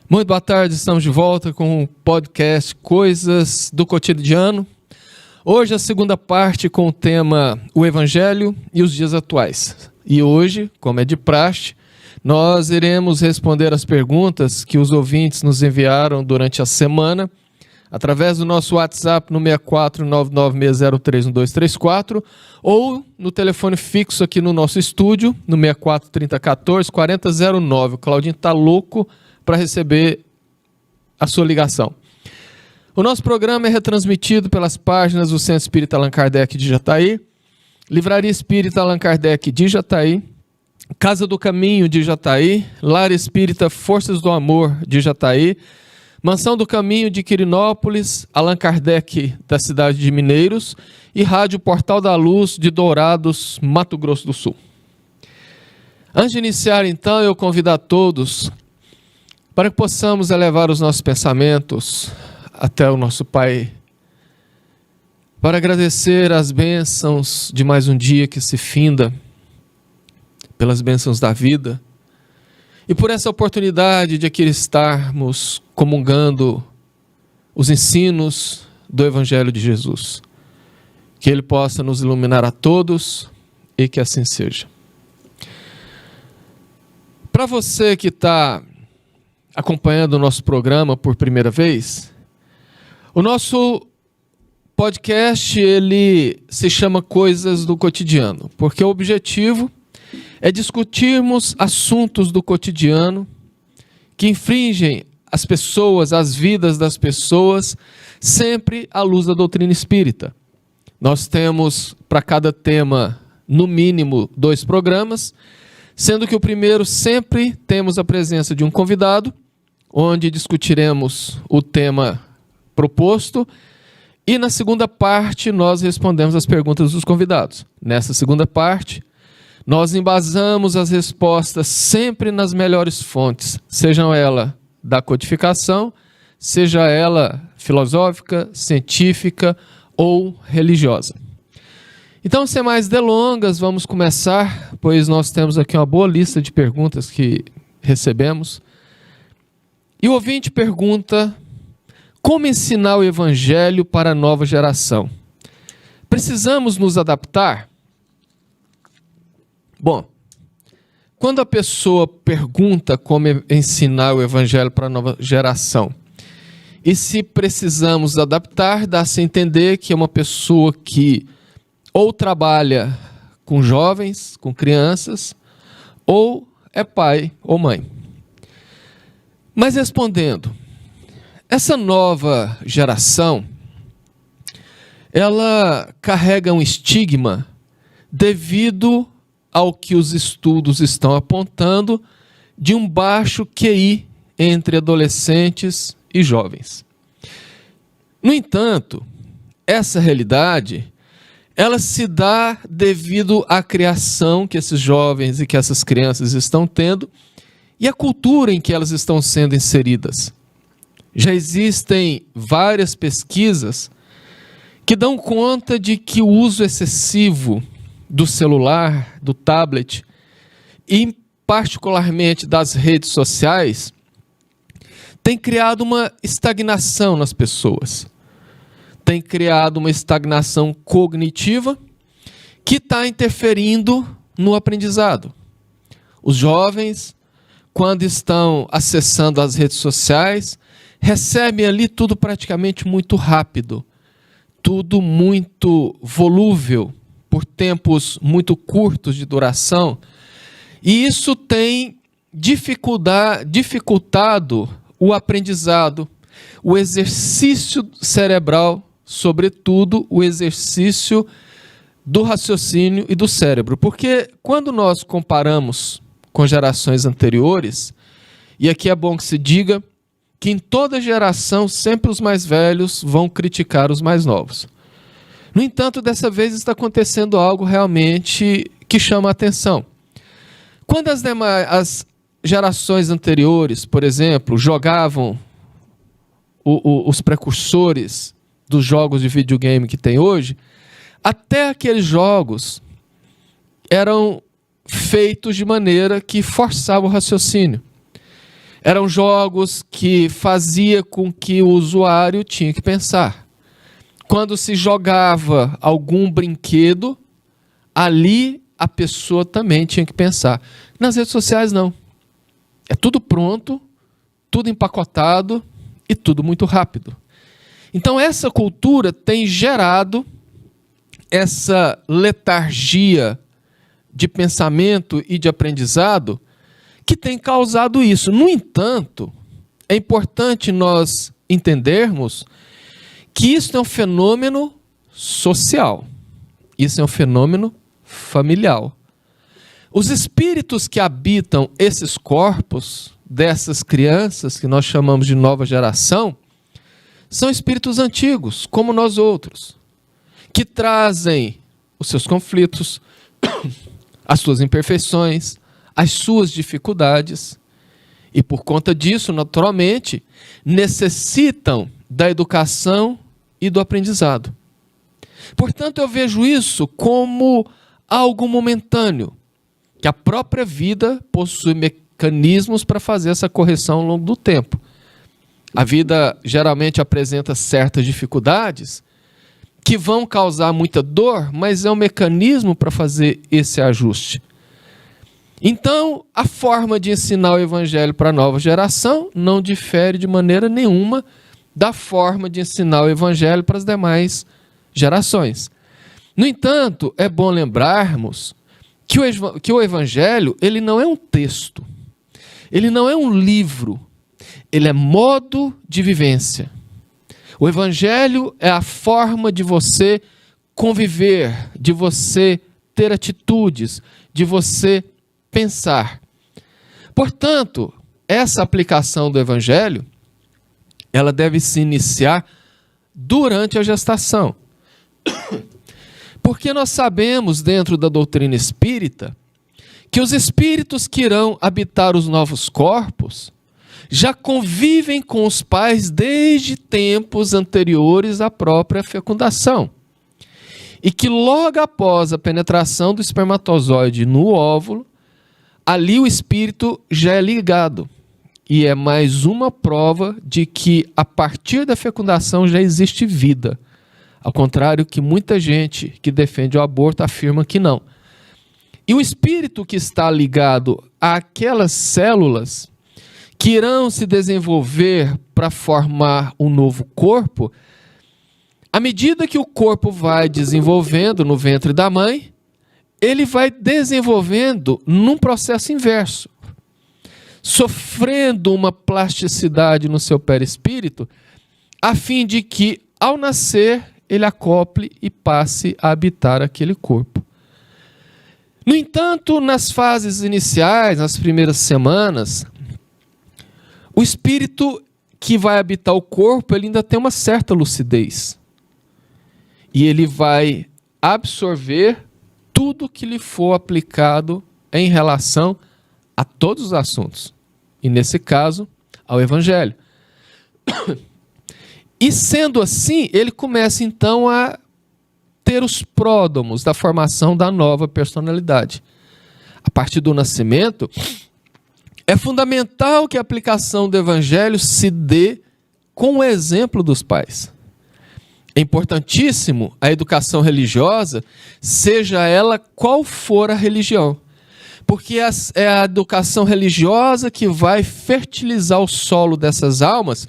Muito boa tarde, estamos de volta com o podcast Coisas do Cotidiano. Hoje a segunda parte com o tema O Evangelho e os Dias Atuais. E hoje, como é de praxe, nós iremos responder as perguntas que os ouvintes nos enviaram durante a semana, através do nosso WhatsApp no 64996031234 ou no telefone fixo aqui no nosso estúdio, no 64 3014 4009. O Claudinho está louco para receber a sua ligação. O nosso programa é retransmitido pelas páginas do Centro Espírita Allan Kardec de Jataí, Livraria Espírita Allan Kardec de Jataí, Casa do Caminho de Jataí, Lar Espírita Forças do Amor de Jataí, Mansão do Caminho de Quirinópolis, Allan Kardec da cidade de Mineiros e Rádio Portal da Luz de Dourados, Mato Grosso do Sul. Antes de iniciar, então, eu convido a todos para que possamos elevar os nossos pensamentos até o nosso Pai, para agradecer as bênçãos de mais um dia que se finda, pelas bênçãos da vida, e por essa oportunidade de aqui estarmos comungando os ensinos do Evangelho de Jesus. Que Ele possa nos iluminar a todos e que assim seja. Para você que está acompanhando o nosso programa por primeira vez, o nosso podcast ele se chama Coisas do Cotidiano, porque o objetivo é discutirmos assuntos do cotidiano que infringem as pessoas, as vidas das pessoas, sempre à luz da doutrina espírita. Nós temos para cada tema, no mínimo, 2 programas, sendo que o primeiro sempre temos a presença de um convidado, onde discutiremos o tema proposto, e na segunda parte nós respondemos as perguntas dos convidados. Nessa segunda parte, nós embasamos as respostas sempre nas melhores fontes, sejam elas da codificação, seja ela filosófica, científica ou religiosa. Então, sem mais delongas, vamos começar, pois nós temos aqui uma boa lista de perguntas que recebemos. E o ouvinte pergunta: como ensinar o Evangelho para a nova geração? Precisamos nos adaptar? Bom, quando a pessoa pergunta como ensinar o Evangelho para a nova geração, e se precisamos adaptar, dá-se a entender que é uma pessoa que ou trabalha com jovens, com crianças, ou é pai ou mãe. Mas respondendo, essa nova geração, ela carrega um estigma devido ao que os estudos estão apontando de um baixo QI entre adolescentes e jovens. No entanto, essa realidade, ela se dá devido à criação que esses jovens e que essas crianças estão tendo e à cultura em que elas estão sendo inseridas. Já existem várias pesquisas que dão conta de que o uso excessivo do celular, do tablet e particularmente das redes sociais tem criado uma estagnação nas pessoas. Tem criado uma estagnação cognitiva que está interferindo no aprendizado. Os jovens, quando estão acessando as redes sociais, recebem ali tudo praticamente muito rápido, tudo muito volúvel, por tempos muito curtos de duração, e isso tem dificultado o aprendizado, o exercício cerebral, sobretudo o exercício do raciocínio e do cérebro. Porque quando nós comparamos com gerações anteriores, e aqui é bom que se diga que em toda geração sempre os mais velhos vão criticar os mais novos. No entanto, dessa vez está acontecendo algo realmente que chama a atenção. Quando as gerações anteriores, por exemplo, jogavam os precursores dos jogos de videogame que tem hoje, até aqueles jogos eram feitos de maneira que forçava o raciocínio. Eram jogos que fazia com que o usuário tinha que pensar. Quando se jogava algum brinquedo, ali a pessoa também tinha que pensar. Nas redes sociais, não. É tudo pronto, tudo empacotado e tudo muito rápido. Então, essa cultura tem gerado essa letargia de pensamento e de aprendizado que tem causado isso. No entanto, é importante nós entendermos que isso é um fenômeno social. Isso é um fenômeno familiar. Os espíritos que habitam esses corpos dessas crianças, que nós chamamos de nova geração, são espíritos antigos, como nós outros, que trazem os seus conflitos, as suas imperfeições, as suas dificuldades, e por conta disso, naturalmente, necessitam da educação e do aprendizado. Portanto, eu vejo isso como algo momentâneo, que a própria vida possui mecanismos para fazer essa correção ao longo do tempo. A vida geralmente apresenta certas dificuldades que vão causar muita dor, mas é um mecanismo para fazer esse ajuste. Então, a forma de ensinar o Evangelho para a nova geração não difere de maneira nenhuma da forma de ensinar o Evangelho para as demais gerações. No entanto, é bom lembrarmos que o Evangelho ele não é um texto, ele não é um livro, ele é modo de vivência. O Evangelho é a forma de você conviver, de você ter atitudes, de você pensar. Portanto, essa aplicação do Evangelho, ela deve se iniciar durante a gestação. Porque nós sabemos, dentro da doutrina espírita, que os espíritos que irão habitar os novos corpos já convivem com os pais desde tempos anteriores à própria fecundação. E que logo após a penetração do espermatozoide no óvulo, ali o espírito já é ligado. E é mais uma prova de que a partir da fecundação já existe vida. Ao contrário que muita gente que defende o aborto afirma que não. E o espírito que está ligado àquelas células que irão se desenvolver para formar um novo corpo, à medida que o corpo vai desenvolvendo no ventre da mãe, ele vai desenvolvendo num processo inverso, sofrendo uma plasticidade no seu perispírito, a fim de que, ao nascer, ele acople e passe a habitar aquele corpo. No entanto, nas fases iniciais, nas primeiras semanas, o espírito que vai habitar o corpo, ele ainda tem uma certa lucidez. E ele vai absorver tudo que lhe for aplicado em relação a todos os assuntos. E nesse caso, ao Evangelho. E sendo assim, ele começa então a ter os pródomos da formação da nova personalidade. A partir do nascimento, é fundamental que a aplicação do Evangelho se dê com o exemplo dos pais. É importantíssimo a educação religiosa, seja ela qual for a religião. Porque é a educação religiosa que vai fertilizar o solo dessas almas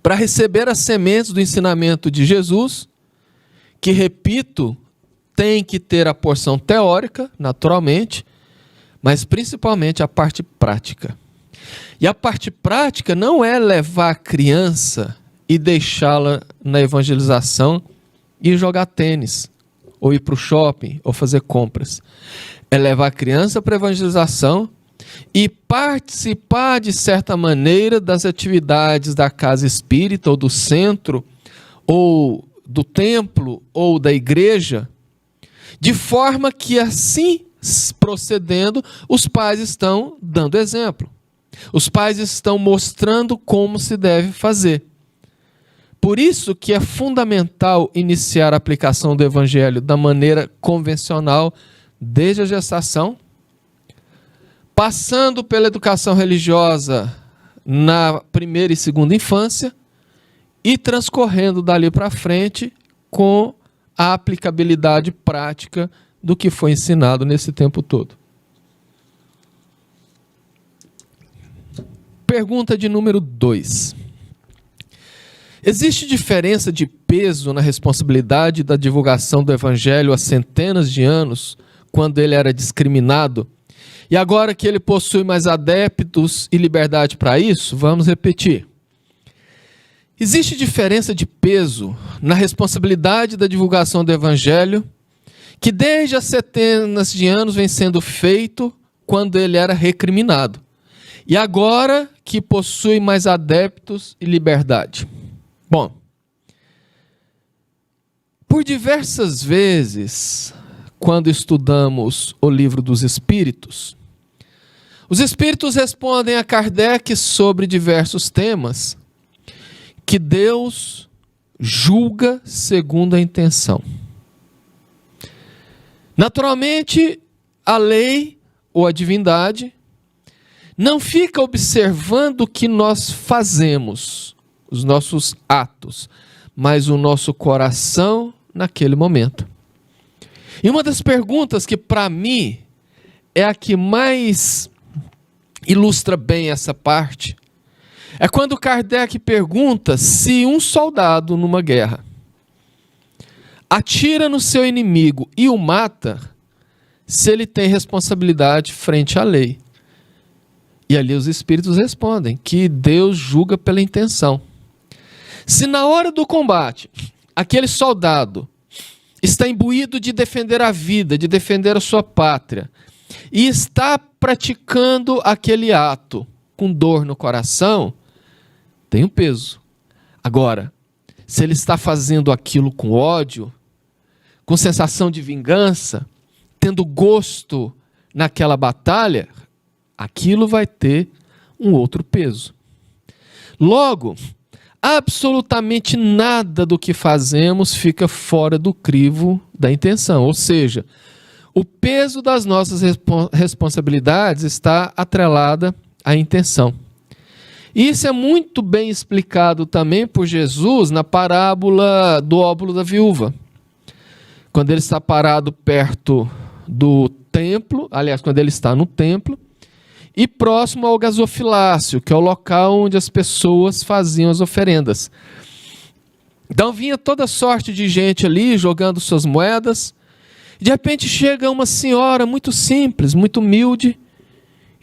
para receber as sementes do ensinamento de Jesus, que, repito, tem que ter a porção teórica, naturalmente, mas principalmente a parte prática. E a parte prática não é levar a criança e deixá-la na evangelização e jogar tênis, ou ir para o shopping, ou fazer compras. É levar a criança para a evangelização e participar, de certa maneira, das atividades da casa espírita, ou do centro, ou do templo, ou da igreja, de forma que, assim procedendo, os pais estão dando exemplo. Os pais estão mostrando como se deve fazer. Por isso que é fundamental iniciar a aplicação do Evangelho da maneira convencional, desde a gestação, passando pela educação religiosa na primeira e segunda infância e transcorrendo dali para frente com a aplicabilidade prática do que foi ensinado nesse tempo todo. Pergunta de número 2. Existe diferença de peso na responsabilidade da divulgação do Evangelho há centenas de anos, quando ele era discriminado, e agora que ele possui mais adeptos e liberdade para isso? Vamos repetir. Existe diferença de peso na responsabilidade da divulgação do Evangelho, que desde há centenas de anos vem sendo feito quando ele era recriminado, e agora que possui mais adeptos e liberdade. Bom, por diversas vezes, quando estudamos o Livro dos Espíritos, os Espíritos respondem a Kardec sobre diversos temas que Deus julga segundo a intenção. Naturalmente, a lei ou a divindade não fica observando o que nós fazemos, os nossos atos, mas o nosso coração naquele momento. E uma das perguntas que para mim é a que mais ilustra bem essa parte, é quando Kardec pergunta se um soldado numa guerra atira no seu inimigo e o mata, se ele tem responsabilidade frente à lei. E ali os Espíritos respondem que Deus julga pela intenção. Se na hora do combate, aquele soldado está imbuído de defender a vida, de defender a sua pátria, e está praticando aquele ato com dor no coração, tem um peso. Agora, se ele está fazendo aquilo com ódio, com sensação de vingança, tendo gosto naquela batalha, aquilo vai ter um outro peso. Logo, absolutamente nada do que fazemos fica fora do crivo da intenção. Ou seja, o peso das nossas responsabilidades está atrelada à intenção. Isso é muito bem explicado também por Jesus na parábola do óbolo da viúva. Quando ele está parado perto do templo, aliás, quando ele está no templo, e próximo ao gasofilácio, que é o local onde as pessoas faziam as oferendas. Então vinha toda sorte de gente ali jogando suas moedas. De repente chega uma senhora muito simples, muito humilde,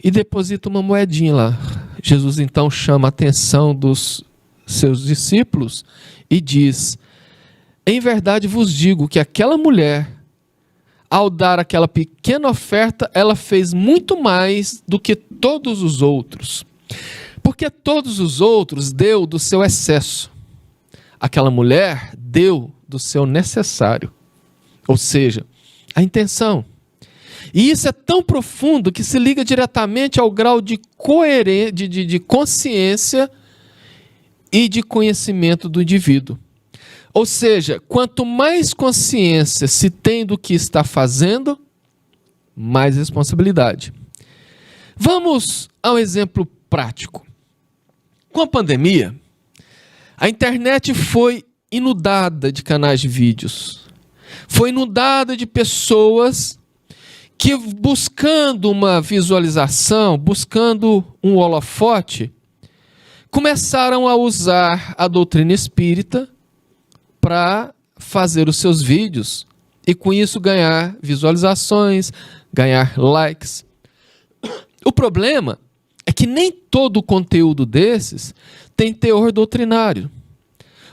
e deposita uma moedinha lá. Jesus então chama a atenção dos seus discípulos e diz: em verdade vos digo que aquela mulher, ao dar aquela pequena oferta, ela fez muito mais do que todos os outros. Porque todos os outros deu do seu excesso. Aquela mulher deu do seu necessário. Ou seja, a intenção. E isso é tão profundo que se liga diretamente ao grau de consciência e de conhecimento do indivíduo. Ou seja, quanto mais consciência se tem do que está fazendo, mais responsabilidade. Vamos ao exemplo prático. Com a pandemia, a internet foi inundada de canais de vídeos. Foi inundada de pessoas que, buscando uma visualização, buscando um holofote, começaram a usar a doutrina espírita para fazer os seus vídeos e com isso ganhar visualizações, ganhar likes. O problema é que nem todo o conteúdo desses tem teor doutrinário.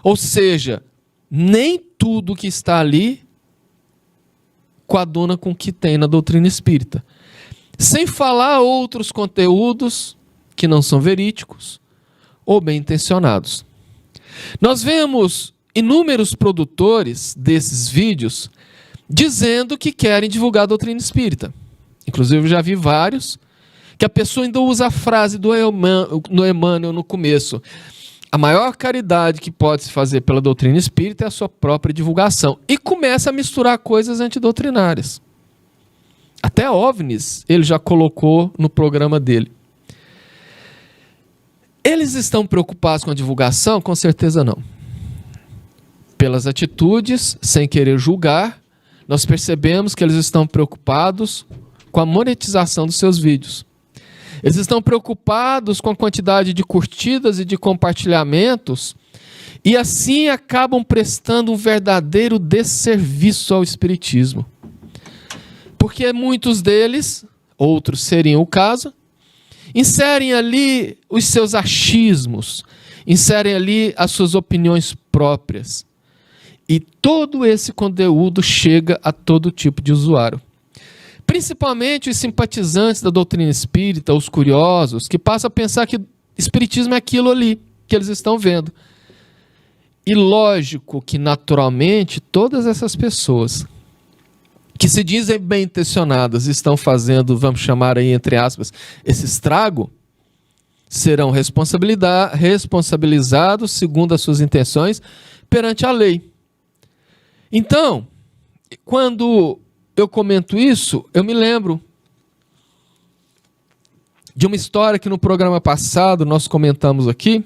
Ou seja, nem tudo que está ali coaduna com o que tem na doutrina espírita. Sem falar outros conteúdos que não são verídicos ou bem intencionados. Nós vemos inúmeros produtores desses vídeos dizendo que querem divulgar a doutrina espírita. Inclusive eu já vi vários que a pessoa ainda usa a frase do Emmanuel no começo: a maior caridade que pode se fazer pela doutrina espírita é a sua própria divulgação. E começa a misturar coisas antidoutrinárias. Até OVNIs ele já colocou no programa dele. Eles estão preocupados com a divulgação? Com certeza não. Pelas atitudes, sem querer julgar, nós percebemos que eles estão preocupados com a monetização dos seus vídeos. Eles estão preocupados com a quantidade de curtidas e de compartilhamentos e assim acabam prestando um verdadeiro desserviço ao espiritismo. Porque muitos deles, outros seriam o caso, inserem ali os seus achismos, inserem ali as suas opiniões próprias. E todo esse conteúdo chega a todo tipo de usuário. Principalmente os simpatizantes da doutrina espírita, os curiosos, que passam a pensar que espiritismo é aquilo ali que eles estão vendo. E lógico que, naturalmente, todas essas pessoas que se dizem bem intencionadas estão fazendo, vamos chamar aí entre aspas, esse estrago, serão responsabilizados segundo as suas intenções perante a lei. Então, quando eu comento isso, eu me lembro de uma história que no programa passado nós comentamos aqui,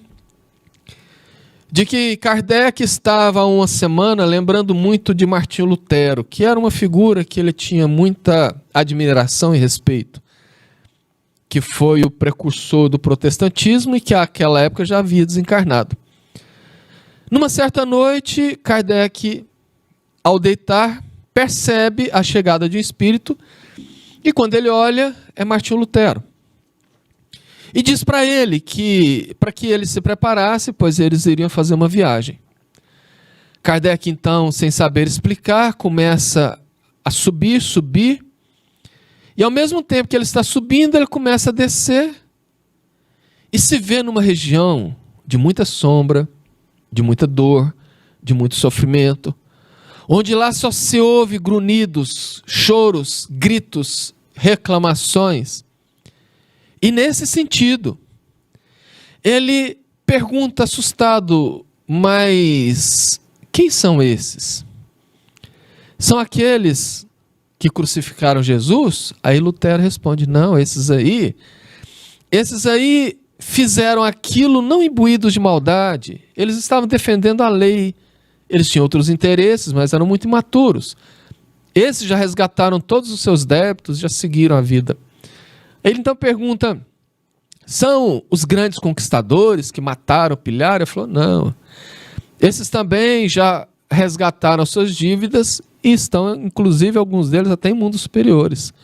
de que Kardec estava há uma semana lembrando muito de Martinho Lutero, que era uma figura que ele tinha muita admiração e respeito, que foi o precursor do protestantismo e que àquela época já havia desencarnado. Numa certa noite, Kardec, ao deitar, percebe a chegada de um espírito e quando ele olha, é Martinho Lutero. E diz para ele que, para que ele se preparasse, pois eles iriam fazer uma viagem. Kardec, então, sem saber explicar, começa a subir, e ao mesmo tempo que ele está subindo, ele começa a descer e se vê numa região de muita sombra, de muita dor, de muito sofrimento, onde lá só se ouve grunhidos, choros, gritos, reclamações. E nesse sentido, ele pergunta assustado, mas quem são esses? São aqueles que crucificaram Jesus? Aí Lutero responde, não, esses aí fizeram aquilo não imbuídos de maldade, eles estavam defendendo a lei, eles tinham outros interesses, mas eram muito imaturos. Esses já resgataram todos os seus débitos, já seguiram a vida. Ele então pergunta, são os grandes conquistadores que mataram, pilharam? Ele falou, não. Esses também já resgataram suas dívidas e estão, inclusive, alguns deles até em mundos superiores.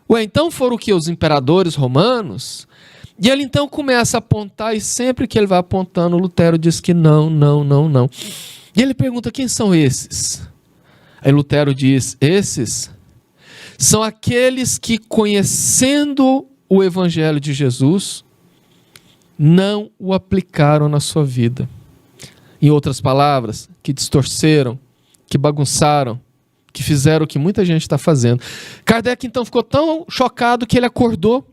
Ué, então foram o que? Os imperadores romanos? E ele então começa a apontar e sempre que ele vai apontando, Lutero diz que não. E ele pergunta, quem são esses? Aí Lutero diz, esses são aqueles que, conhecendo o Evangelho de Jesus, não o aplicaram na sua vida. Em outras palavras, que distorceram, que bagunçaram, que fizeram o que muita gente está fazendo. Kardec então ficou tão chocado que ele acordou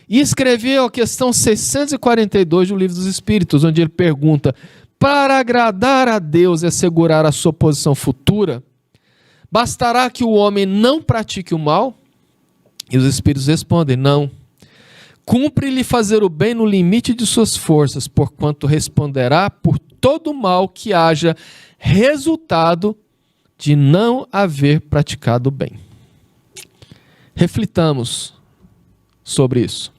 e escreveu a questão 642 do Livro dos Espíritos, onde ele pergunta, para agradar a Deus e assegurar a sua posição futura, bastará que o homem não pratique o mal? E os espíritos respondem, não. Cumpre-lhe fazer o bem no limite de suas forças, porquanto responderá por todo o mal que haja resultado de não haver praticado o bem. Reflitamos sobre isso.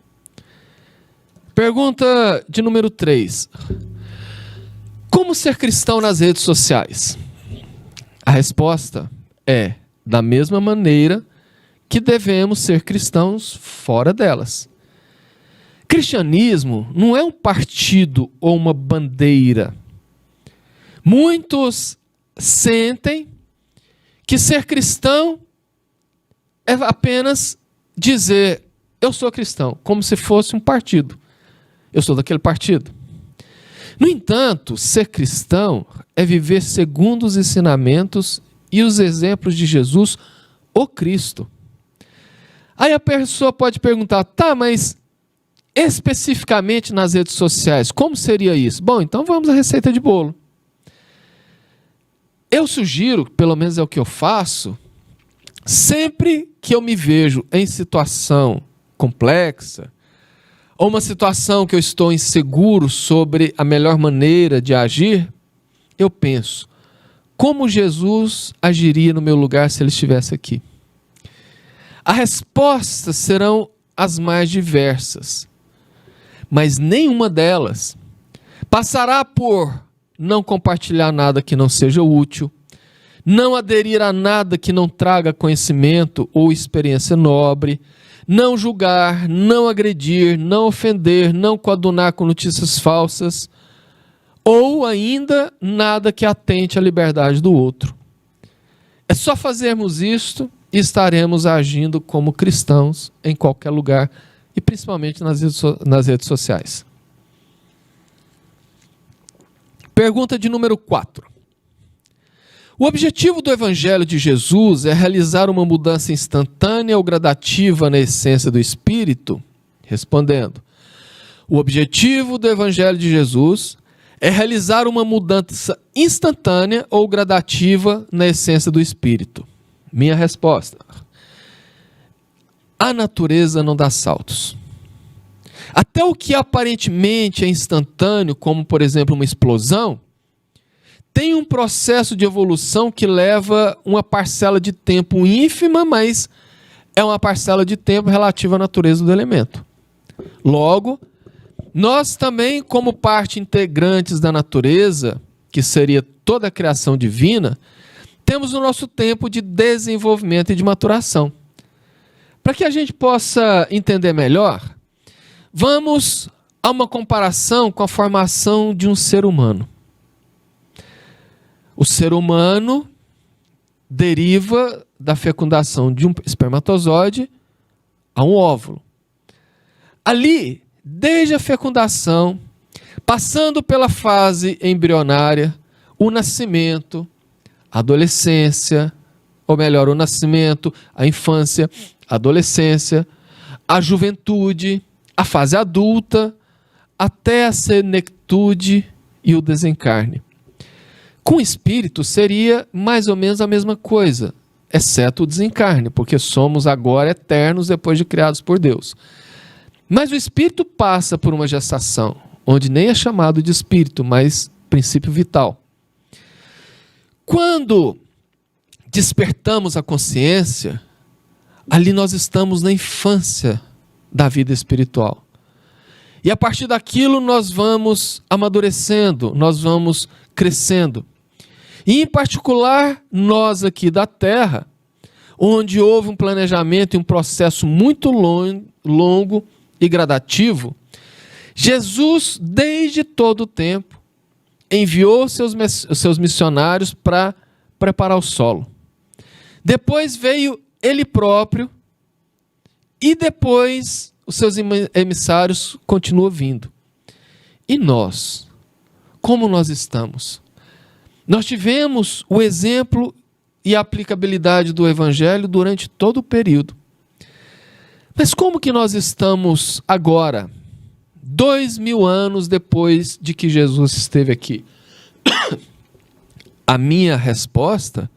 Pergunta de número 3. Como ser cristão nas redes sociais? A resposta é da mesma maneira que devemos ser cristãos fora delas. Cristianismo não é um partido ou uma bandeira. Muitos sentem que ser cristão é apenas dizer, eu sou cristão, como se fosse um partido. Eu sou daquele partido. No entanto, ser cristão é viver segundo os ensinamentos e os exemplos de Jesus, o Cristo. Aí a pessoa pode perguntar, tá, mas especificamente nas redes sociais, como seria isso? Bom, então vamos à receita de bolo. Eu sugiro, pelo menos é o que eu faço, Sempre que eu me vejo em situação complexa, ou uma situação que eu estou inseguro sobre a melhor maneira de agir, eu penso, como Jesus agiria no meu lugar se ele estivesse aqui? As respostas serão as mais diversas, mas nenhuma delas passará por não compartilhar nada que não seja útil, não aderir a nada que não traga conhecimento ou experiência nobre, não julgar, não agredir, não ofender, não coadunar com notícias falsas, ou ainda nada que atente à liberdade do outro. É só fazermos isto e estaremos agindo como cristãos em qualquer lugar, e principalmente nas redes sociais. Pergunta de número 4. O objetivo do Evangelho de Jesus é realizar uma mudança instantânea ou gradativa na essência do Espírito? Respondendo, o objetivo do Evangelho de Jesus é realizar uma mudança instantânea ou gradativa na essência do Espírito. Minha resposta, a natureza não dá saltos. Até o que aparentemente é instantâneo, como por exemplo uma explosão, tem um processo de evolução que leva uma parcela de tempo ínfima, mas é uma parcela de tempo relativa à natureza do elemento. Logo, nós também, como parte integrantes da natureza, que seria toda a criação divina, temos o nosso tempo de desenvolvimento e de maturação. Para que a gente possa entender melhor, vamos a uma comparação com a formação de um ser humano. O ser humano deriva da fecundação de um espermatozoide a um óvulo. Ali, desde a fecundação, passando pela fase embrionária, o nascimento, a adolescência, ou melhor, o nascimento, a infância, a adolescência, a juventude, a fase adulta, até a senectude e o desencarne. Com o espírito seria mais ou menos a mesma coisa, exceto o desencarne, porque somos agora eternos depois de criados por Deus. Mas o espírito passa por uma gestação, onde nem é chamado de espírito, mas princípio vital. Quando despertamos a consciência, ali nós estamos na infância da vida espiritual. E a partir daquilo nós vamos amadurecendo, nós vamos crescendo. E em particular, nós aqui da Terra, onde houve um planejamento e um processo muito longo e gradativo, Jesus, desde todo o tempo, enviou seus missionários para preparar o solo. Depois veio ele próprio e depois os seus emissários continuam vindo. E nós? Como nós estamos? Nós tivemos o exemplo e a aplicabilidade do Evangelho durante todo o período. Mas como que nós estamos agora, 2000 anos depois de que Jesus esteve aqui? A minha resposta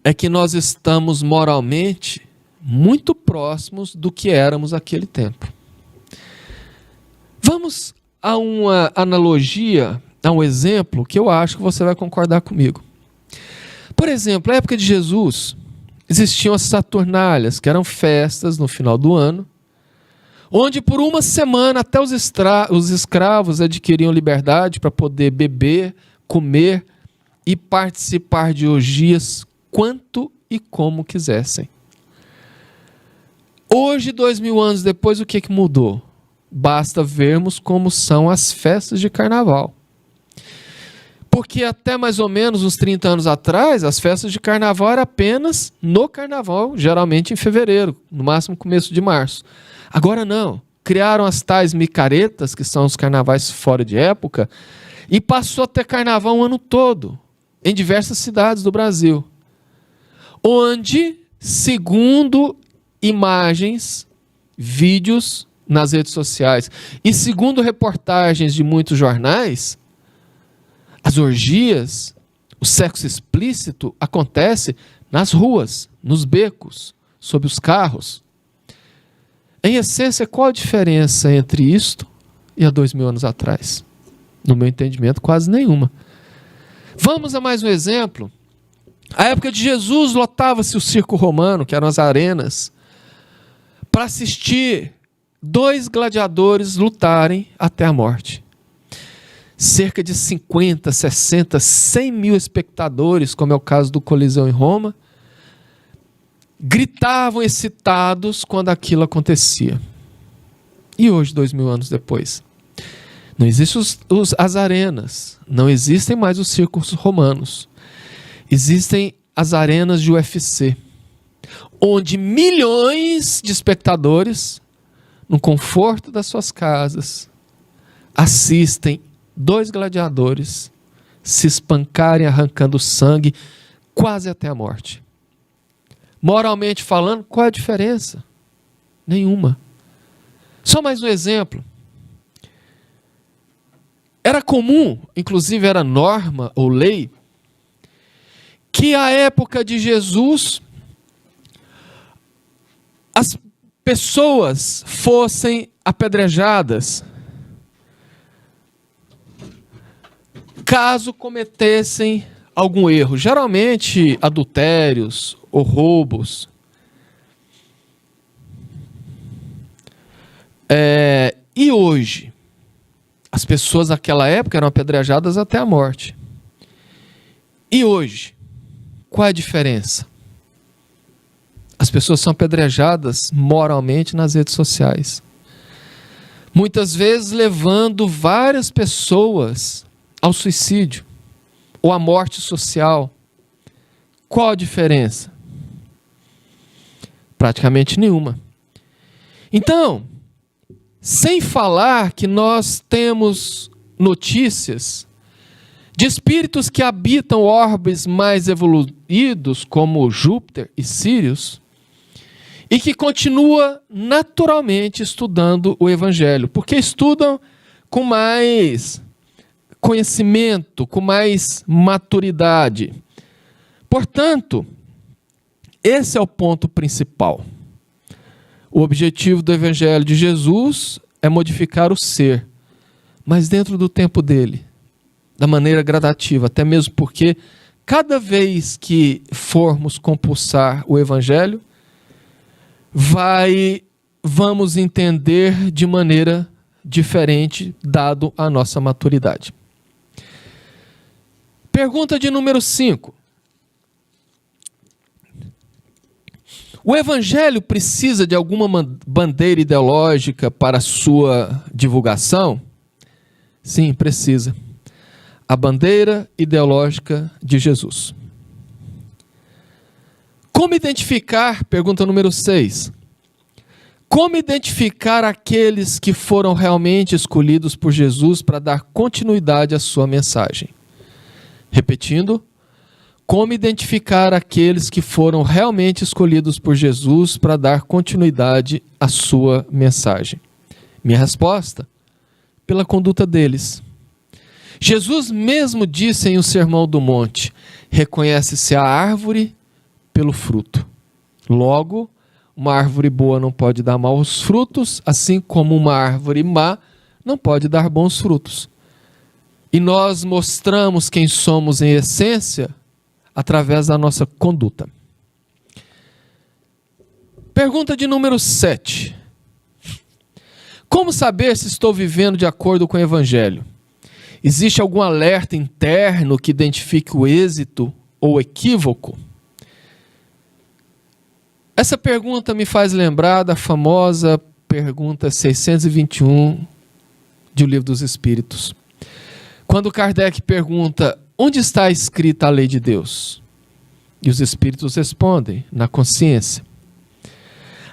é que nós estamos moralmente muito próximos do que éramos naquele tempo. Vamos a uma analogia, a um exemplo que eu acho que você vai concordar comigo. Por exemplo, na época de Jesus, existiam as Saturnálias, que eram festas no final do ano, onde por uma semana até os escravos adquiriam liberdade para poder beber, comer e participar de orgias quanto e como quisessem. Hoje, 2000 anos depois, o que mudou? Basta vermos como são as festas de carnaval. Porque até mais ou menos uns 30 anos atrás, as festas de carnaval eram apenas no carnaval, geralmente em fevereiro, no máximo começo de março. Agora não, criaram as tais micaretas, que são os carnavais fora de época, e passou a ter carnaval o ano todo, em diversas cidades do Brasil. Onde, segundo imagens, vídeos nas redes sociais, e segundo reportagens de muitos jornais, as orgias, o sexo explícito acontece nas ruas, nos becos, sob os carros. Em essência, qual a diferença entre isto e há 2000 anos atrás? No meu entendimento, quase nenhuma. Vamos a mais um exemplo. A época de Jesus, lotava-se o circo romano, que eram as arenas, para assistir 2 gladiadores lutarem até a morte. Cerca de 50, 60, 100 mil espectadores, como é o caso do Coliseu em Roma, gritavam excitados quando aquilo acontecia. E hoje, 2000 anos depois, não existem as arenas, não existem mais os circos romanos. Existem as arenas de UFC, onde milhões de espectadores, no conforto das suas casas, assistem 2 gladiadores se espancarem arrancando sangue quase até a morte. Moralmente falando, qual é a diferença? Nenhuma. Só mais um exemplo. Era comum, inclusive era norma ou lei, que à época de Jesus as pessoas fossem apedrejadas caso cometessem algum erro, geralmente adultérios ou roubos. E hoje, as pessoas naquela época eram apedrejadas até a morte. E hoje, qual é a diferença? As pessoas são apedrejadas moralmente nas redes sociais. Muitas vezes levando várias pessoas ao suicídio ou à morte social. Qual a diferença? Praticamente nenhuma. Então, sem falar que nós temos notícias de espíritos que habitam orbes mais evoluídos, como Júpiter e Sírius, e que continua naturalmente estudando o Evangelho, porque estudam com mais conhecimento, com mais maturidade. Portanto, esse é o ponto principal. O objetivo do Evangelho de Jesus é modificar o ser, mas dentro do tempo dele, da maneira gradativa, até mesmo porque cada vez que formos compulsar o Evangelho, vamos entender de maneira diferente, dado a nossa maturidade. Pergunta de número 5. O Evangelho precisa de alguma bandeira ideológica para sua divulgação? Sim, precisa. A bandeira ideológica de Jesus. Como identificar, pergunta número 6, como identificar aqueles que foram realmente escolhidos por Jesus para dar continuidade à sua mensagem? Repetindo, como identificar aqueles que foram realmente escolhidos por Jesus para dar continuidade à sua mensagem? Minha resposta? Pela conduta deles. Jesus mesmo disse em O Sermão do Monte, reconhece-se a árvore pelo fruto. Logo, uma árvore boa não pode dar maus frutos, assim como uma árvore má não pode dar bons frutos. E nós mostramos quem somos em essência através da nossa conduta. Pergunta de número 7. Como saber se estou vivendo de acordo com o Evangelho? Existe algum alerta interno que identifique o êxito ou equívoco? Essa pergunta me faz lembrar da famosa pergunta 621 do Livro dos Espíritos. Quando Kardec pergunta, onde está escrita a lei de Deus? E os Espíritos respondem, na consciência.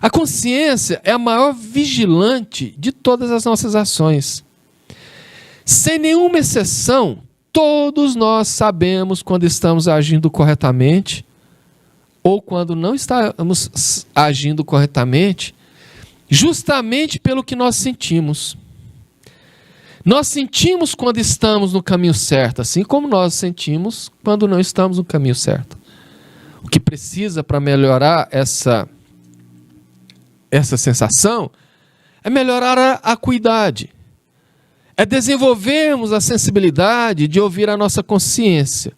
A consciência é a maior vigilante de todas as nossas ações. Sem nenhuma exceção, todos nós sabemos quando estamos agindo corretamente ou quando não estamos agindo corretamente, justamente pelo que nós sentimos. Nós sentimos quando estamos no caminho certo, assim como nós sentimos quando não estamos no caminho certo. O que precisa para melhorar essa sensação é melhorar a acuidade. É desenvolvermos a sensibilidade de ouvir a nossa consciência.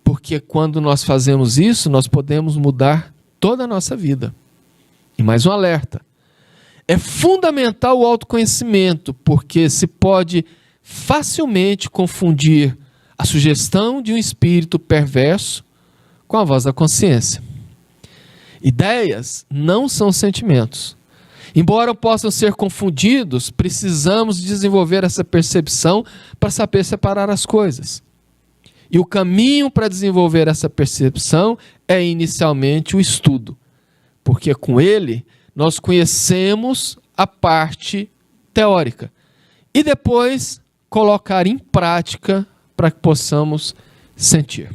Porque quando nós fazemos isso, nós podemos mudar toda a nossa vida. E mais um alerta. É fundamental o autoconhecimento, porque se pode facilmente confundir a sugestão de um espírito perverso com a voz da consciência. Ideias não são sentimentos. Embora possam ser confundidos, precisamos desenvolver essa percepção para saber separar as coisas. E o caminho para desenvolver essa percepção é inicialmente o estudo, porque com ele nós conhecemos a parte teórica e depois colocar em prática para que possamos sentir.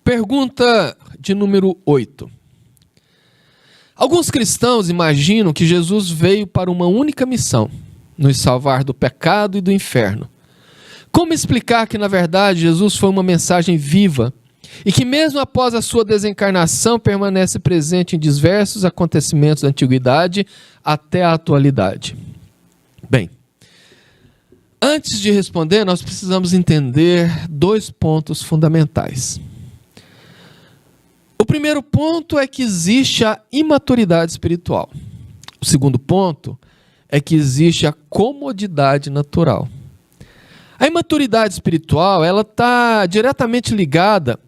Pergunta de número 8. Alguns cristãos imaginam que Jesus veio para uma única missão, nos salvar do pecado e do inferno. Como explicar que, na verdade, Jesus foi uma mensagem viva e que mesmo após a sua desencarnação permanece presente em diversos acontecimentos da antiguidade até a atualidade? Bem, antes de responder, nós precisamos entender 2 pontos fundamentais. O primeiro ponto é que existe a imaturidade espiritual. O segundo ponto é que existe a comodidade natural. A imaturidade espiritual, ela está diretamente ligada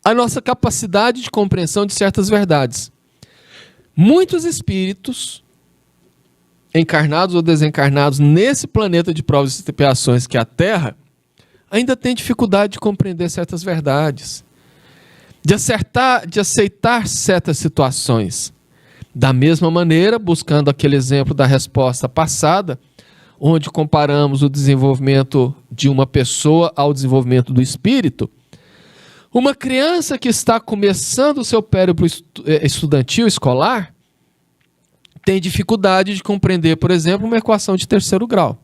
à nossa capacidade de compreensão de certas verdades. Muitos espíritos, encarnados ou desencarnados nesse planeta de provas e expiações que é a Terra, ainda têm dificuldade de compreender certas verdades, de aceitar certas situações. Da mesma maneira, buscando aquele exemplo da resposta passada, onde comparamos o desenvolvimento de uma pessoa ao desenvolvimento do espírito, uma criança que está começando o seu período estudantil, escolar, tem dificuldade de compreender, por exemplo, uma equação de 3º grau,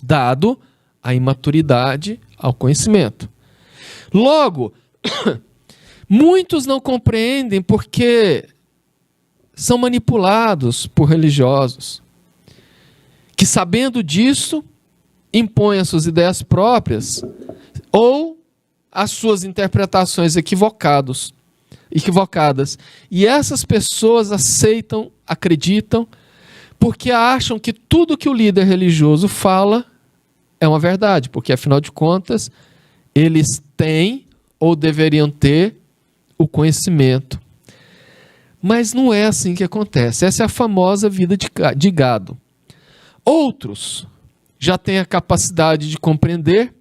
dado a imaturidade ao conhecimento. Logo, muitos não compreendem porque são manipulados por religiosos, que sabendo disso, impõem as suas ideias próprias ou as suas interpretações equivocadas. E essas pessoas aceitam, acreditam, porque acham que tudo que o líder religioso fala é uma verdade, porque afinal de contas, eles têm ou deveriam ter o Mas não é assim que acontece. Essa é a famosa vida de gado. Outros já têm a capacidade de compreender,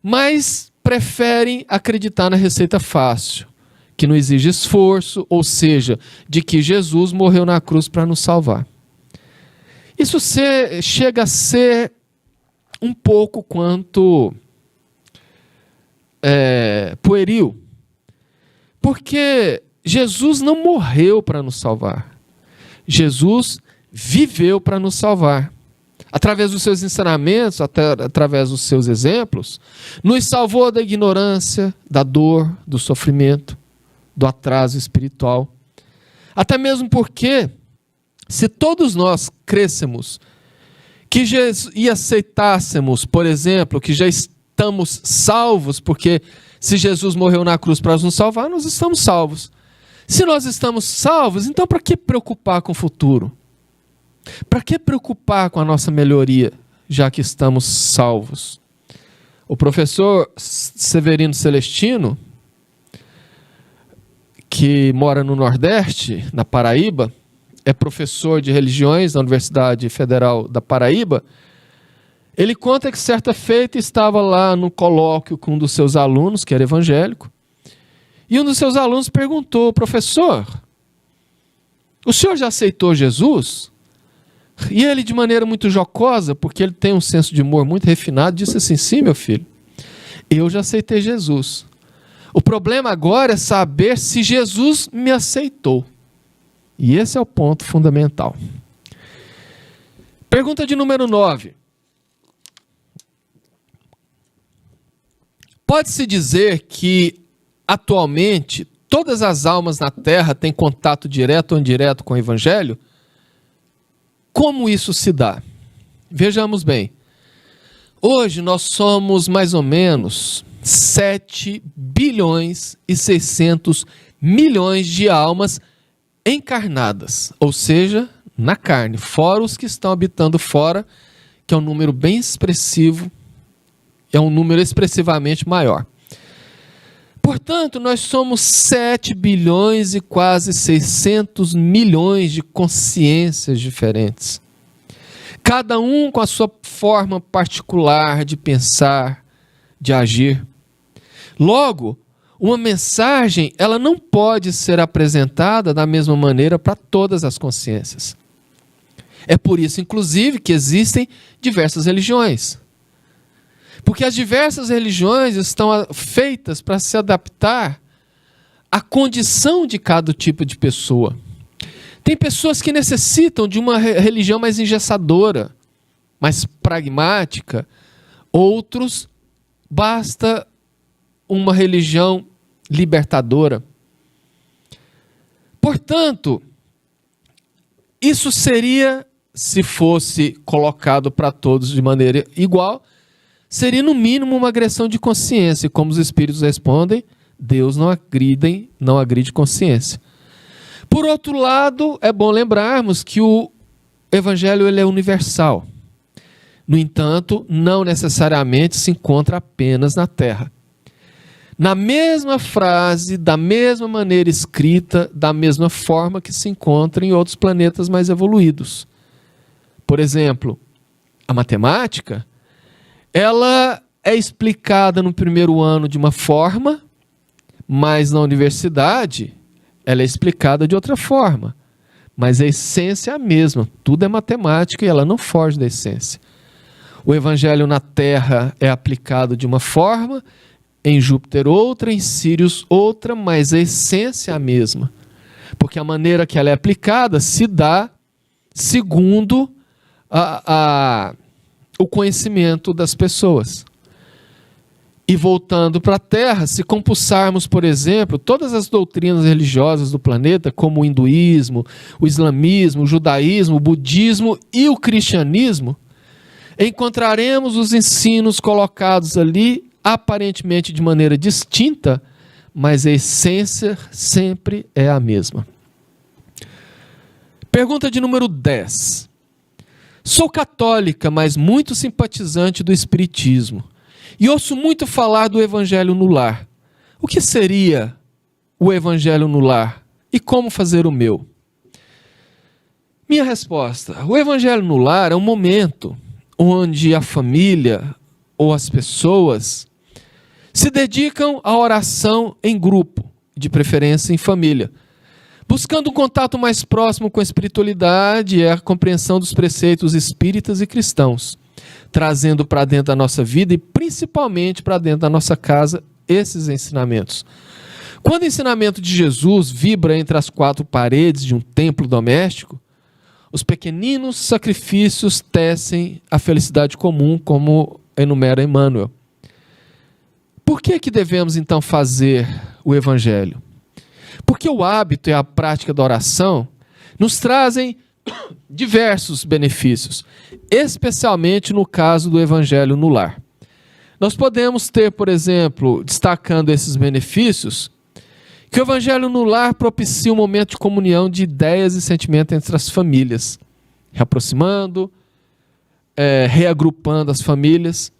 mas preferem acreditar na receita fácil, que não exige esforço, ou seja, de que Jesus morreu na cruz para nos salvar. Isso chega a ser um pouco quanto pueril, porque Jesus não morreu para nos salvar. Jesus viveu para nos salvar. Através dos seus ensinamentos, através dos seus exemplos, nos salvou da ignorância, da dor, do sofrimento, do atraso espiritual. Até mesmo porque, se todos nós crêssemos e aceitássemos, por exemplo, que já estamos salvos, porque se Jesus morreu na cruz para nos salvar, nós estamos salvos. Se nós estamos salvos, então para que preocupar com o futuro? Para que preocupar com a nossa melhoria, já que estamos salvos? O professor Severino Celestino, que mora no Nordeste, na Paraíba, é professor de religiões na Universidade Federal da Paraíba, ele conta que certa feita estava lá no colóquio com um dos seus alunos, que era evangélico, e um dos seus alunos perguntou: professor, o senhor já aceitou Jesus? E ele, de maneira muito jocosa, porque ele tem um senso de humor muito refinado, disse assim: sim, meu filho, eu já aceitei Jesus. O problema agora é saber se Jesus me aceitou. E esse é o ponto fundamental. Pergunta de número 9. Pode-se dizer que, atualmente, todas as almas na Terra têm contato direto ou indireto com o Evangelho? Como isso se dá? Vejamos bem. Hoje nós somos mais ou menos 7 bilhões e 600 milhões de almas encarnadas, ou seja, na carne, fora os que estão habitando fora, que é um número bem expressivo, é um número expressivamente maior. Portanto, nós somos 7 bilhões e quase 600 milhões de consciências diferentes. Cada um com a sua forma particular de pensar, de agir. Logo, uma mensagem, ela não pode ser apresentada da mesma maneira para todas as consciências. É por isso, inclusive, que existem diversas religiões. Porque as diversas religiões estão feitas para se adaptar à condição de cada tipo de pessoa. Tem pessoas que necessitam de uma religião mais engessadora, mais pragmática. Outros, basta uma religião libertadora. Portanto, isso seria, se fosse colocado para todos de maneira igual, seria no mínimo uma agressão de consciência. E como os espíritos respondem, Deus não agride consciência. Por outro lado, é bom lembrarmos que o Evangelho ele é universal. No entanto, não necessariamente se enconra apenas na Terra. Na mesma frase, da mesma maneira escrita, da mesma forma que se encontra em outros planetas mais evoluídos. Por exemplo, a matemática, ela é explicada no primeiro ano de uma forma, mas na universidade ela é explicada de outra forma. Mas a essência é a mesma. Tudo é matemática e ela não foge da essência. O Evangelho na Terra é aplicado de uma forma, em Júpiter outra, em Sírius outra, mas a essência é a mesma. Porque a maneira que ela é aplicada se dá segundo o conhecimento das pessoas. E voltando para a Terra, se compulsarmos, por exemplo, todas as doutrinas religiosas do planeta, como o hinduísmo, o islamismo, o judaísmo, o budismo e o cristianismo, encontraremos os ensinos colocados ali, aparentemente de maneira distinta, mas a essência sempre é a mesma. Pergunta de número 10. Sou católica, mas muito simpatizante do espiritismo. E ouço muito falar do Evangelho no lar. O que seria o Evangelho no lar? E como fazer o meu? Minha resposta: o Evangelho no lar é um momento onde a família ou as pessoas se dedicam à oração em grupo, de preferência em família, buscando um contato mais próximo com a espiritualidade e a compreensão dos preceitos espíritas e cristãos, trazendo para dentro da nossa vida e principalmente para dentro da nossa casa esses ensinamentos. Quando o ensinamento de Jesus vibra entre as 4 paredes de um templo doméstico, os pequeninos sacrifícios tecem a felicidade comum, como enumera Emmanuel. Por que devemos então fazer o Evangelho? Porque o hábito e a prática da oração nos trazem diversos benefícios, especialmente no caso do Evangelho no lar. Nós podemos ter, por exemplo, destacando esses benefícios, que o Evangelho no lar propicia um momento de comunhão de ideias e sentimentos entre as famílias, reaproximando, reagrupando as famílias.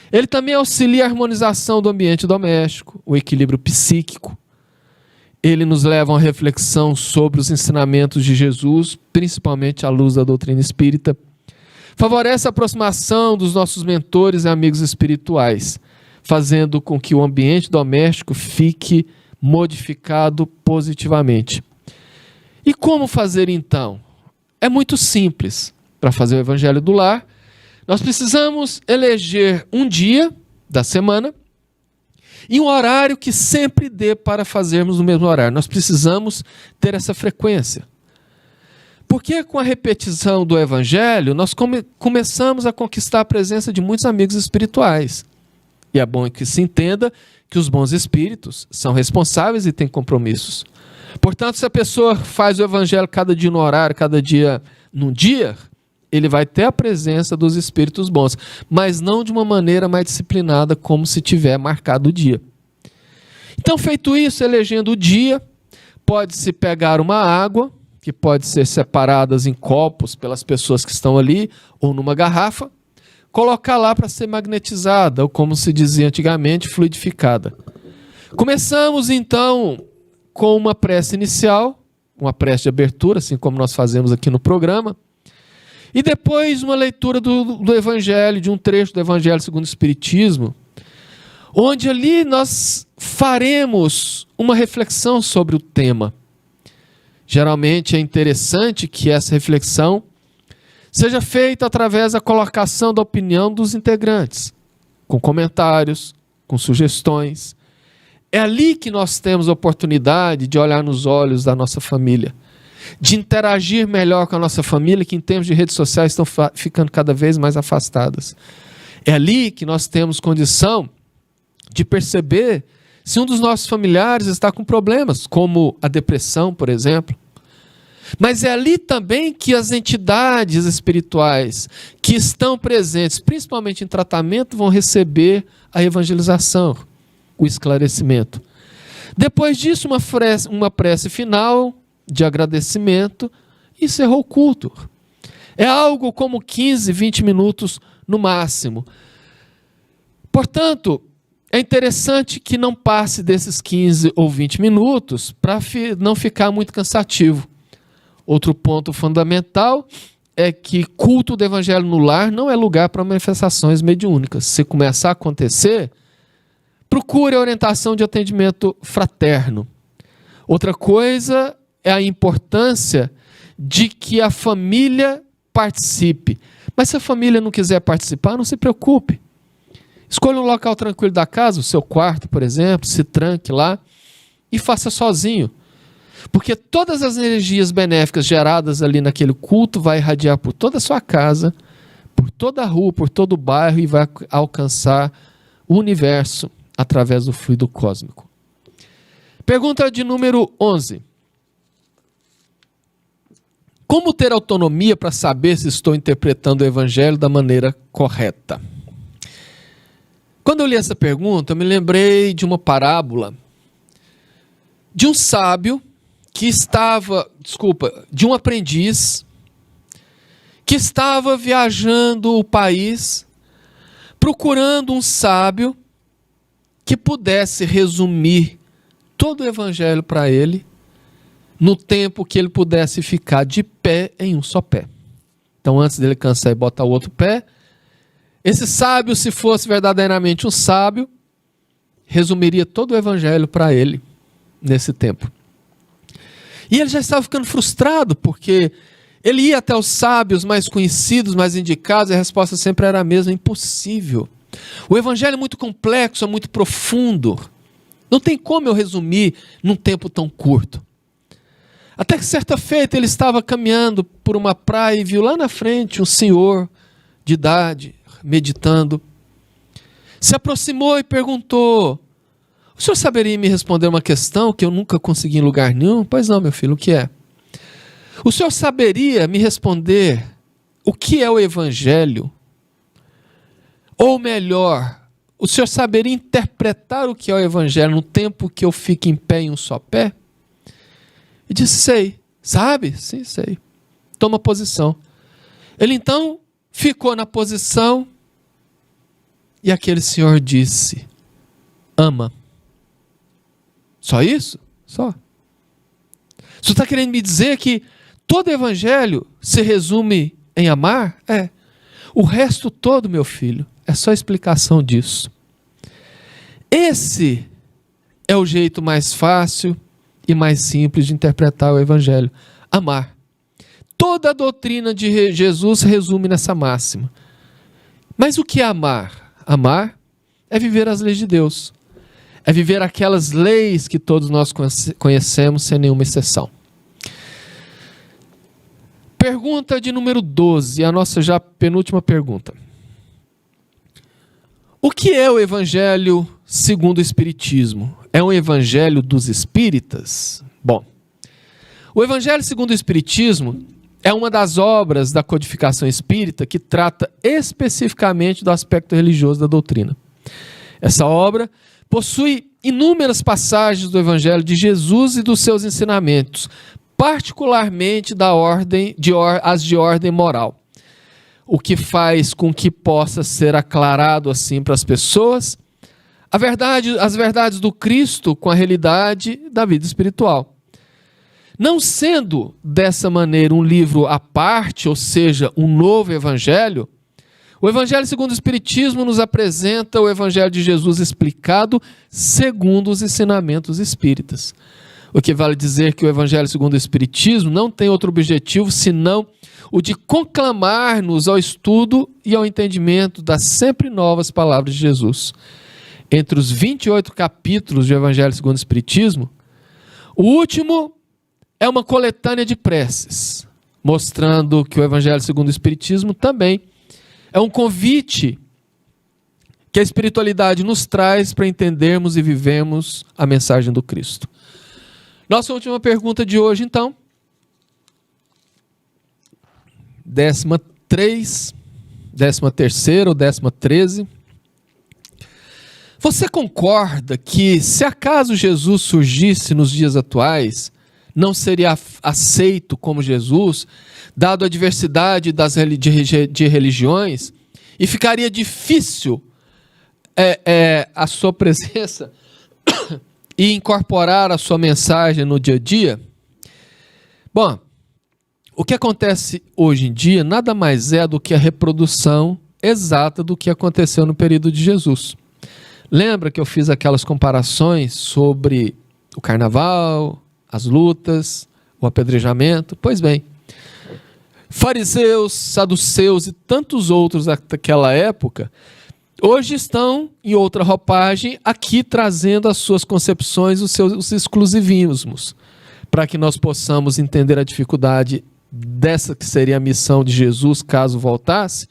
Ele também auxilia a harmonização do ambiente doméstico, o equilíbrio psíquico. Ele nos leva a uma reflexão sobre os ensinamentos de Jesus, principalmente à luz da doutrina espírita. Favorece a aproximação dos nossos mentores e amigos espirituais, fazendo com que o ambiente doméstico fique modificado positivamente. E como fazer então? É muito simples. Para fazer o Evangelho do lar, nós precisamos eleger um dia da semana e um horário que sempre dê para fazermos no mesmo horário. Nós precisamos ter essa frequência. Porque com a repetição do Evangelho, nós começamos a conquistar a presença de muitos amigos espirituais. E é bom que se entenda que os bons espíritos são responsáveis e têm compromissos. Portanto, se a pessoa faz o evangelho cada dia no horário, cada dia num dia, ele vai ter a presença dos espíritos bons, mas não de uma maneira mais disciplinada, como se tiver marcado o dia. Então, feito isso, elegendo o dia, pode-se pegar uma água, que pode ser separadas em copos pelas pessoas que estão ali, ou numa garrafa, colocar lá para ser magnetizada, ou como se dizia antigamente, fluidificada. Começamos então com uma prece inicial, uma prece de abertura, assim como nós fazemos aqui no programa, e depois uma leitura do Evangelho, de um trecho do Evangelho segundo o Espiritismo, onde ali nós faremos uma reflexão sobre o tema. Geralmente é interessante que essa reflexão seja feita através da colocação da opinião dos integrantes, com comentários, com sugestões. É ali que nós temos a oportunidade de olhar nos olhos da nossa família, de interagir melhor com a nossa família, que em termos de redes sociais estão ficando cada vez mais afastadas. É ali que nós temos condição de perceber se um dos nossos familiares está com problemas, como a depressão, por exemplo. Mas é ali também que as entidades espirituais que estão presentes, principalmente em tratamento, vão receber a evangelização, o esclarecimento. Depois disso, uma prece final de agradecimento, e encerrou o culto. É algo como 15, 20 minutos no máximo. Portanto, é interessante que não passe desses 15 ou 20 minutos para não ficar muito cansativo. Outro ponto fundamental é que culto do Evangelho no lar não é lugar para manifestações mediúnicas. Se começar a acontecer, procure a orientação de atendimento fraterno. Outra coisa é a importância de que a família participe. Mas se a família não quiser participar, não se preocupe. Escolha um local tranquilo da casa, o seu quarto, por exemplo, se tranque lá e faça sozinho. Porque todas as energias benéficas geradas ali naquele culto vai irradiar por toda a sua casa, por toda a rua, por todo o bairro e vai alcançar o universo através do fluido cósmico. Pergunta de número 11. Como ter autonomia para saber se estou interpretando o Evangelho da maneira correta? Quando eu li essa pergunta, eu me lembrei de uma parábola de um sábio de um aprendiz que estava viajando o país procurando um sábio que pudesse resumir todo o Evangelho para ele no tempo que ele pudesse ficar de pé em um só pé. Então, antes dele cansar e botar o outro pé, esse sábio, se fosse verdadeiramente um sábio, resumiria todo o Evangelho para ele nesse tempo. E ele já estava ficando frustrado, porque ele ia até os sábios mais conhecidos, mais indicados, e a resposta sempre era a mesma: impossível. O Evangelho é muito complexo, é muito profundo. Não tem como eu resumir num tempo tão curto. Até que certa feita ele estava caminhando por uma praia e viu lá na frente um senhor de idade, meditando. Se aproximou e perguntou: o senhor saberia me responder uma questão que eu nunca consegui em lugar nenhum? Pois não, meu filho, o que é? O senhor saberia me responder o que é o Evangelho? Ou melhor, o senhor saberia interpretar o que é o Evangelho no tempo que eu fico em pé em um só pé? E disse: sei. Sabe? Sim, sei. Toma posição. Ele então ficou na posição e aquele senhor disse: ama. Só isso? Só. Você está querendo me dizer que todo Evangelho se resume em amar? É. O resto todo, meu filho, é só explicação disso. Esse é o jeito mais fácil e mais simples de interpretar o Evangelho: amar. Toda a doutrina de Jesus resume nessa máxima. Mas o que é amar? Amar é viver as leis de Deus. É viver aquelas leis que todos nós conhecemos sem nenhuma exceção. Pergunta de número 12, a nossa já penúltima pergunta. O que é o Evangelho segundo o Espiritismo? É um evangelho dos espíritas? Bom, o Evangelho segundo o Espiritismo é uma das obras da codificação espírita que trata especificamente do aspecto religioso da doutrina. Essa obra possui inúmeras passagens do Evangelho de Jesus e dos seus ensinamentos, particularmente as de ordem moral, o que faz com que possa ser aclarado assim para as pessoas as verdades do Cristo com a realidade da vida espiritual. Não sendo dessa maneira um livro à parte, ou seja, um novo evangelho, o Evangelho segundo o Espiritismo nos apresenta o Evangelho de Jesus explicado segundo os ensinamentos espíritas. O que vale dizer que o Evangelho segundo o Espiritismo não tem outro objetivo senão o de conclamar-nos ao estudo e ao entendimento das sempre novas palavras de Jesus. Entre os 28 capítulos do Evangelho segundo o Espiritismo, o último é uma coletânea de preces, mostrando que o Evangelho segundo o Espiritismo também é um convite que a espiritualidade nos traz para entendermos e vivermos a mensagem do Cristo. Nossa última pergunta de hoje, então. 13ª ou 13ª. Você concorda que, se acaso Jesus surgisse nos dias atuais, não seria aceito como Jesus, dado a diversidade de religiões, e ficaria difícil a sua presença e incorporar a sua mensagem no dia a dia? Bom, o que acontece hoje em dia nada mais é do que a reprodução exata do que aconteceu no período de Jesus. Lembra que eu fiz aquelas comparações sobre o carnaval, as lutas, o apedrejamento? Pois bem, fariseus, saduceus e tantos outros daquela época, hoje estão em outra roupagem, aqui trazendo as suas concepções, os seus exclusivismos, para que nós possamos entender a dificuldade dessa que seria a missão de Jesus caso voltasse.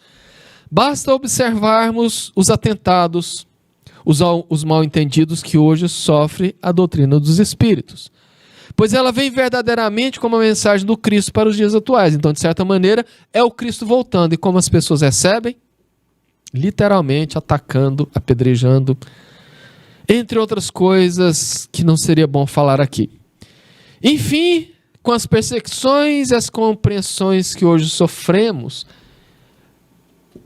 Basta observarmos os atentados, os mal-entendidos que hoje sofre a doutrina dos espíritos, pois ela vem verdadeiramente como a mensagem do Cristo para os dias atuais. Então, de certa maneira, é o Cristo voltando. E como as pessoas recebem? Literalmente atacando, apedrejando, entre outras coisas que não seria bom falar aqui. Enfim, com as perseguições e as compreensões que hoje sofremos,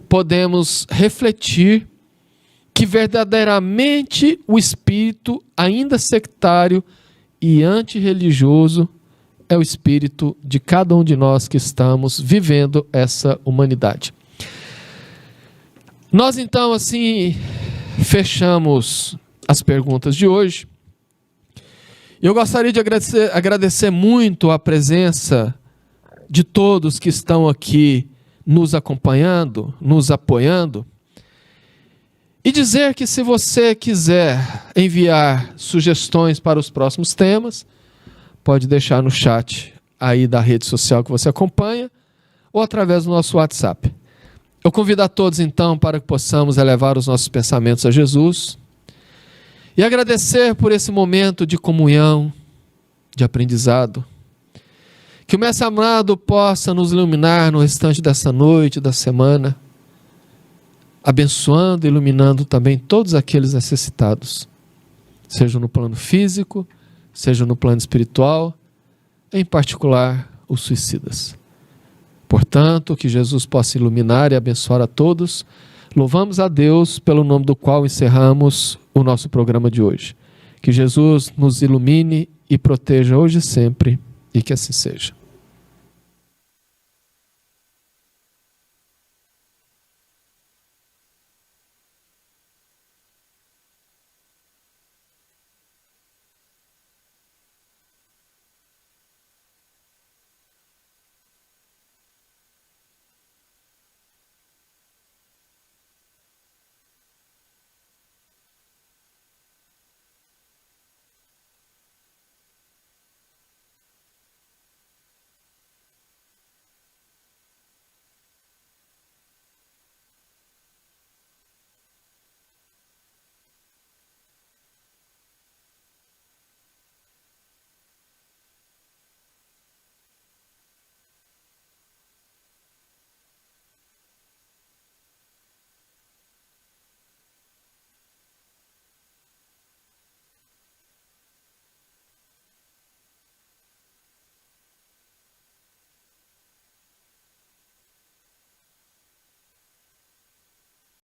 podemos refletir que verdadeiramente o espírito, ainda sectário e antirreligioso, é o espírito de cada um de nós que estamos vivendo essa humanidade. Nós então assim fechamos as perguntas de hoje. Eu gostaria de agradecer muito a presença de todos que estão aqui nos acompanhando, nos apoiando, e dizer que, se você quiser enviar sugestões para os próximos temas, pode deixar no chat aí da rede social que você acompanha, ou através do nosso WhatsApp. Eu convido a todos então para que possamos elevar os nossos pensamentos a Jesus e agradecer por esse momento de comunhão, de aprendizado. Que o Mestre amado possa nos iluminar no restante dessa noite, da semana, abençoando e iluminando também todos aqueles necessitados, seja no plano físico, seja no plano espiritual, em particular os suicidas. Portanto, que Jesus possa iluminar e abençoar a todos. Louvamos a Deus pelo nome do qual encerramos o nosso programa de hoje. Que Jesus nos ilumine e proteja hoje e sempre, e que assim seja.